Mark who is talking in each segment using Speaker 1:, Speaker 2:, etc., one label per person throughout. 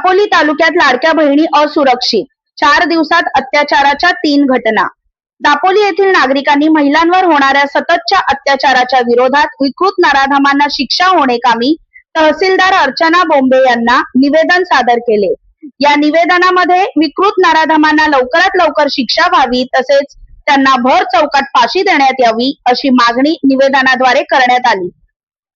Speaker 1: दापोली तालुक्यात लाडक्या बहिणी असुरक्षित, 4 दिवसात अत्याचाराच्या 3 घटना। दापोली येथील नागरिकांनी महिलांवर होणाऱ्या सततच्या अत्याचाराच्या विरोधात विकृत नराधमांना शिक्षा होणे कामी तहसीलदार अर्चना बोंबे यांना निवेदन सादर केले। या निवेदनामध्ये विकृत नराधमांना लवकरात लवकर शिक्षा व्हावी तसेच त्यांना भर चौकात फाशी देण्यात यावी अशी मागणी निवेदनाद्वारे करण्यात आली।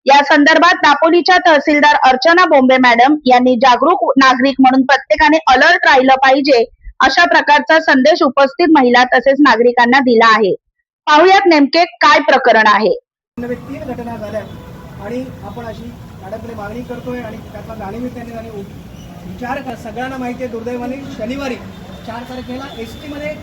Speaker 1: या संदर्भात दापोलीच्या तहसीलदार अर्चना बोंबे मॅडम यांनी जागरूक नागरिक म्हणून प्रत्येकाने अलर्ट राहिलं पाहिजे अशा प्रकारचा संदेश उपस्थित महिला तसेच नागरिकांना दिला आहे। पाहुयात नेमके काय प्रकरण आहे।
Speaker 2: 3 घटना झाल्या आणि आपण अशी मॅडमकडे मागणी करतोय आणि त्याचा जाणीवतेने आणि विचार कर सगळ्यांना माहिती आहे। दुर्दैवाने शनिवारी 4 तारखेला एसटी मध्ये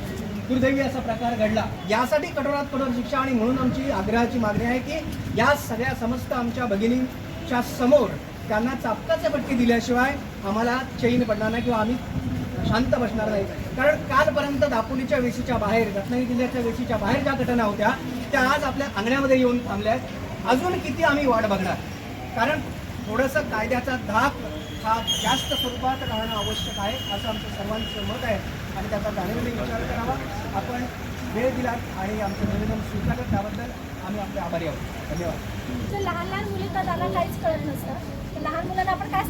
Speaker 2: दुर्दैवी असा प्रकार घडला। यासाठी कठोरात कठोर शिक्षा आणि म्हणून आमची आग्रहाची मागणी आहे की या सगळ्या समस्त आमच्या भगिनींच्या समोर त्यांना चापकाचे फटके दिल्याशिवाय आम्हाला चैन पडणार नाही किंवा आम्ही शांत बसणार नाही। कारण कालपर्यंत दापोलीच्या वेशीच्या बाहेर, रत्नागिरी जिल्ह्याच्या वेशीच्या बाहेर ज्या घटना होत्या त्या आज आपल्या अंगण्यामध्ये येऊन थांबल्या आहेत। अजून किती आम्ही वाट बघणार? कारण थोडंसं कायद्याचा धाक हा जास्त स्वरूपात राहणं आवश्यक आहे असं आमचं सर्वांचं मत आहे आणि त्याचा जाणीवेने विचार करावा। आपण वेळ दिलात आणि आमचं निवेदन स्वीकारलं त्याबद्दल आम्ही आपले आभारी आहोत। धन्यवाद।
Speaker 3: लहान लहान मुली तर त्यांना काहीच कळत नसतं। लहान मुलांना आपण काय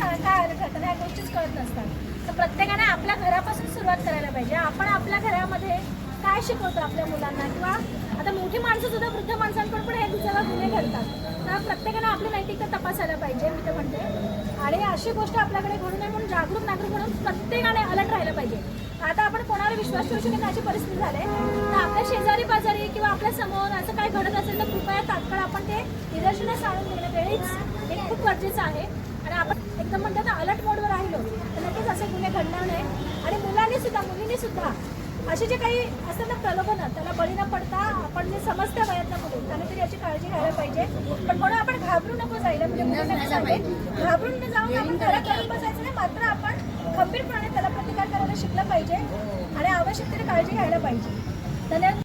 Speaker 3: घटना ह्या गोष्टीच कळत नसतात। तर प्रत्येकाने आपल्या घरापासून सुरुवात करायला पाहिजे। आपण आपल्या घरामध्ये काय शिकवतो आपल्या मुलांना किंवा आता मोठी माणसं सुद्धा वृद्ध माणसांकडून पण हे दुसऱ्याला गुन्हे घडतात। तर प्रत्येकाने आपली नैतिकता तपासायला पाहिजे मी तर म्हणते। आणि अशी गोष्ट आपल्याकडे घडू नये म्हणून जागरूक नागरिक म्हणून प्रत्येकाने अलर्ट राहिलं पाहिजे। आता आपण कोणावर विश्वास ठेवू शकत अशी परिस्थिती झाली तर आपल्या शेजारी पाजारी किंवा आपल्या समोर असं काय घडत असेल तर कृपया तात्काळ आपण ते निदर्शनास आणून देणं वेळीच हे खूप गरजेचं आहे। आणि आपण एकदम म्हणतात ना अलर्ट मोडवर राहिलो तर नक्कीच असे गुन्हे घडणार नाही। आणि मुलांनी सुद्धा मुलींनी सुद्धा असे जे काही असतात ना प्रलोभन त्याला बळी न पडता आपण जे समजत्या वयातल्या मुली त्यांना तरी याची काळजी घ्यायला पाहिजे। पण म्हणून आपण घाबरू नको जायला म्हणजे घाबरून न जाऊन आपण घरात करून बसायचं नाही, मात्र आपण खंबीरपणे त्याला प्रतिकार करायला शिकलं पाहिजे आणि आवश्यकतेने काळजी घ्यायला पाहिजे। धन्यवाद।